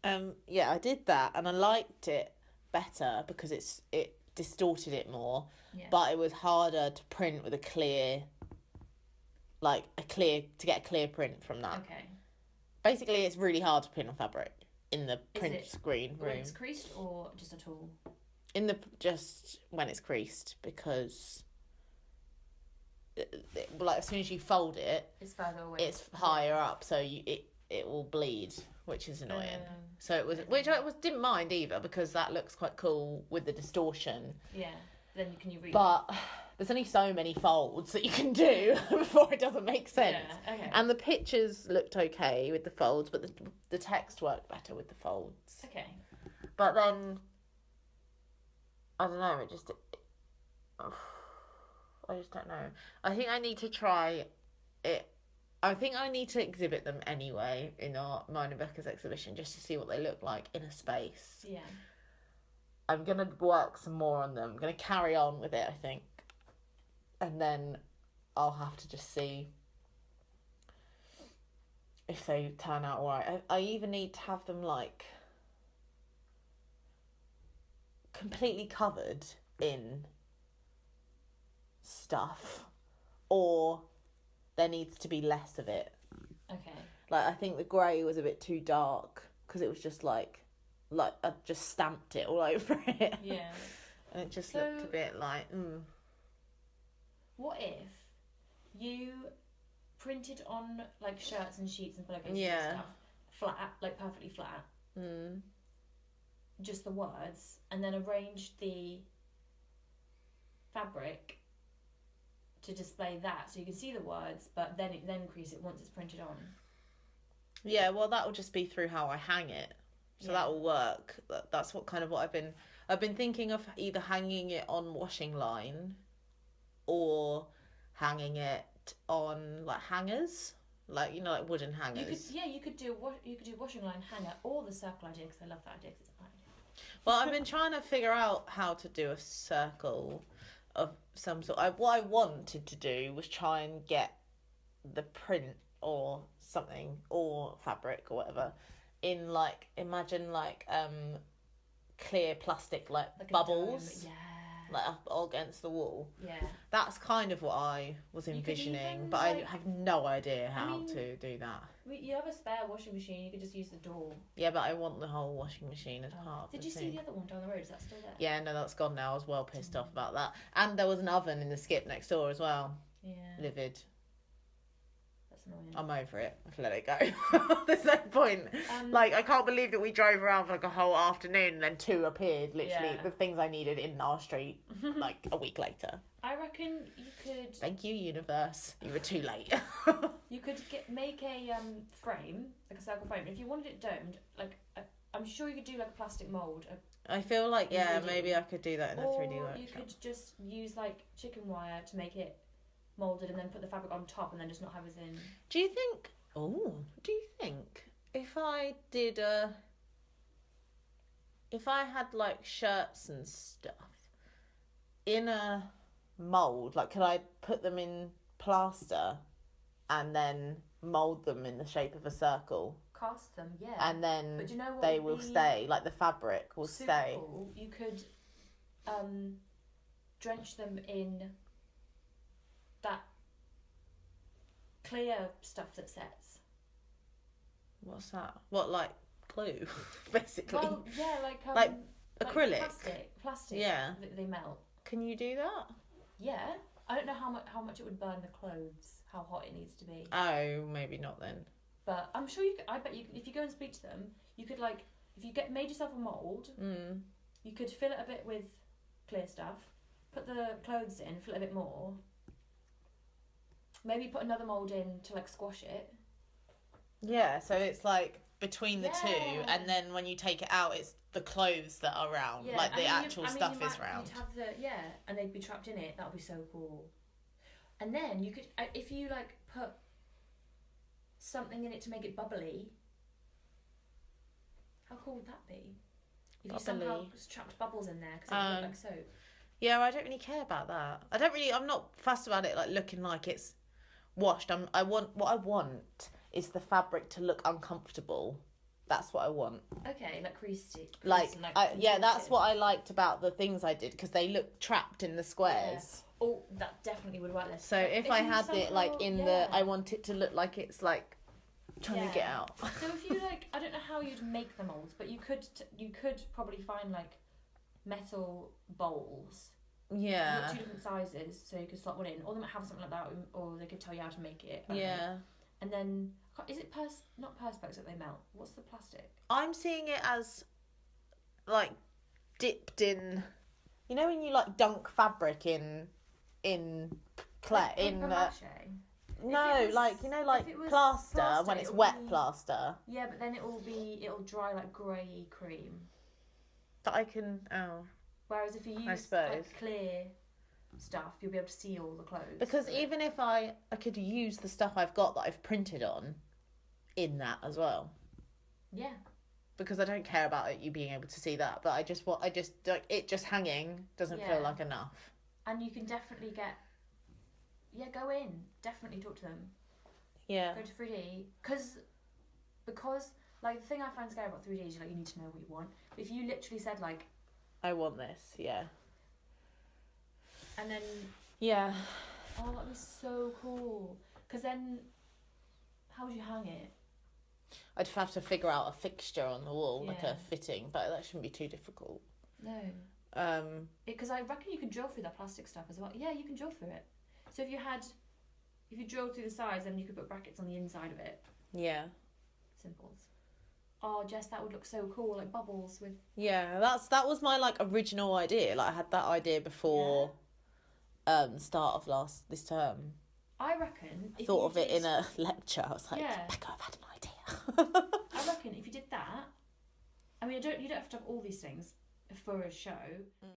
Yeah, I did that and I liked it better because it distorted it more, Yeah. but it was harder to print with a clear, to get a clear print from that. Okay. Basically, it's really hard to print on fabric in the Is print it screen when it's room. creased or just at all? In the just when it's creased, because like as soon as you fold it, It's further away. it's higher up, so it will bleed, which is annoying. Um, So it was, which I didn't mind either because that looks quite cool with the distortion. Yeah. Then can you read? But there's only so many folds that you can do before it doesn't make sense. Yeah, okay. And the pictures looked okay with the folds, but the text worked better with the folds. Okay. But then, I don't know, I just don't know. I think I need to try it. I think I need to exhibit them anyway in mine and Becca's exhibition just to see what they look like in a space. Yeah. I'm going to work some more on them. I'm going to carry on with it, I think. And then I'll have to just see if they turn out alright. I even need to have them like completely covered in stuff, or there needs to be less of it. Okay. Like I think the grey was a bit too dark because it was just like I just stamped it all over it. Yeah. And it just So- looked a bit like What if you printed on like shirts and sheets and pillowcases Yeah. and stuff flat, like perfectly flat, just the words, and then arranged the fabric to display that, so you can see the words, but then crease it once it's printed on. Yeah, well that will just be through how I hang it. So Yeah. that will work. That's what I've been thinking of, either hanging it on washing line or hanging it on like hangers, like like wooden hangers. You could do washing line hanger or the circle idea, because I love that idea because it's a fun idea. Well, I've been trying to figure out how to do a circle of some sort. What I wanted to do was try and get the print or something or fabric or whatever in like, imagine like clear plastic like Like a bubbles, dome. Yeah. like up all against the wall. Yeah. That's kind of what I was could envisioning, even, but like- I have no idea how mean- to do that. You have a spare washing machine. You could just use the door. Yeah, but I want the whole washing machine as part of Did the you see thing. the other one down the road? Is that still there? Yeah, no, that's gone now. I was well pissed off about that. And there was an oven in the skip next door as well. Yeah. Livid. That's annoying. I'm over it. I can let it go. There's no point. Like, I can't believe that we drove around for like a whole afternoon and then two appeared, literally, Yeah. the things I needed in our street, like a week later. I reckon you could Thank you, universe. You were too late. make a frame, like a circle frame. If you wanted it domed, like I'm sure you could do like a plastic mold, I feel like, In yeah, 3D. maybe I could do that in a 3D or workshop. you could just use like chicken wire to make it molded, and then put the fabric on top, and then just not have as in. Do you think if I did if I had like shirts and stuff in a mould, like could I put them in plaster and then mould them in the shape of a circle, Cast them, yeah. and then But do you know what they would will be stay, like the fabric will super stay. cool? You could drench them in that clear stuff that sets. What's that? What, like glue, basically? Well, yeah, like acrylic. Plastic. Yeah. That they melt. Can you do that? Yeah, I don't know how much it would burn the clothes, how hot it needs to be. Oh, maybe not then. But I'm sure you could, I bet you, if you go and speak to them, you could like, if you made yourself a mould, you could fill it a bit with clear stuff, put the clothes in, fill it a bit more, maybe put another mould in to like squash it. Yeah, so it's like between the two, Yeah. and then when you take it out, it's the clothes that are round, Yeah, like the I mean, actual I mean, stuff you is might- round. You'd have and they'd be trapped in it. That would be so cool. And then you could, if you like put something in it to make it bubbly. How cool would that be? If you somehow Bubbly. just trapped bubbles in there because it would look like soap. Yeah, I don't really care about that. I'm not fussed about it like looking like it's washed. What I want is the fabric to look uncomfortable That's what I want. Okay, like crease Like, and that's what I liked about the things I did, because they look trapped in the squares. Yeah. Oh, that definitely would work. So if I had it like in I want it to look like it's like trying to get out. So if you like, I don't know how you'd make the molds, but you could probably find like metal bowls. Yeah. 2 different sizes, so you could slot one in, or they might have something like that, or they could tell you how to make it. Yeah. And then, is it not perspex that they melt? What's the plastic? I'm seeing it as like dipped in, you know, when you like dunk fabric in clay, like in no, like, you know, like plaster when it's wet plaster. Yeah, but then it'll dry like grey cream. But I can Whereas if you use like clear stuff, you'll be able to see all the clothes. Because even if I could use the stuff I've got that I've printed on in that as well. Yeah. Because I don't care about you being able to see that, but I just like it just hanging doesn't feel like enough. And you can definitely go in, definitely talk to them. Yeah. Go to 3D because like the thing I find scary about 3D is like you need to know what you want. But if you literally said like, I want this, yeah. And then yeah. Oh, that'd be so cool. Because then, how would you hang it? I'd have to figure out a fixture on the wall, like a fitting, but that shouldn't be too difficult. No. Because I reckon you can drill through that plastic stuff as well. Yeah, you can drill through it. So if you drilled through the sides, then you could put brackets on the inside of it. Yeah. Simples. Oh, Jess, that would look so cool, like bubbles with. Yeah, that was my like original idea. Like I had that idea before. Start of this term. I reckon. I thought of it in a lecture. I was like, Becca, I've had an idea. I reckon if you did that, I mean, you don't have to have all these things for a show.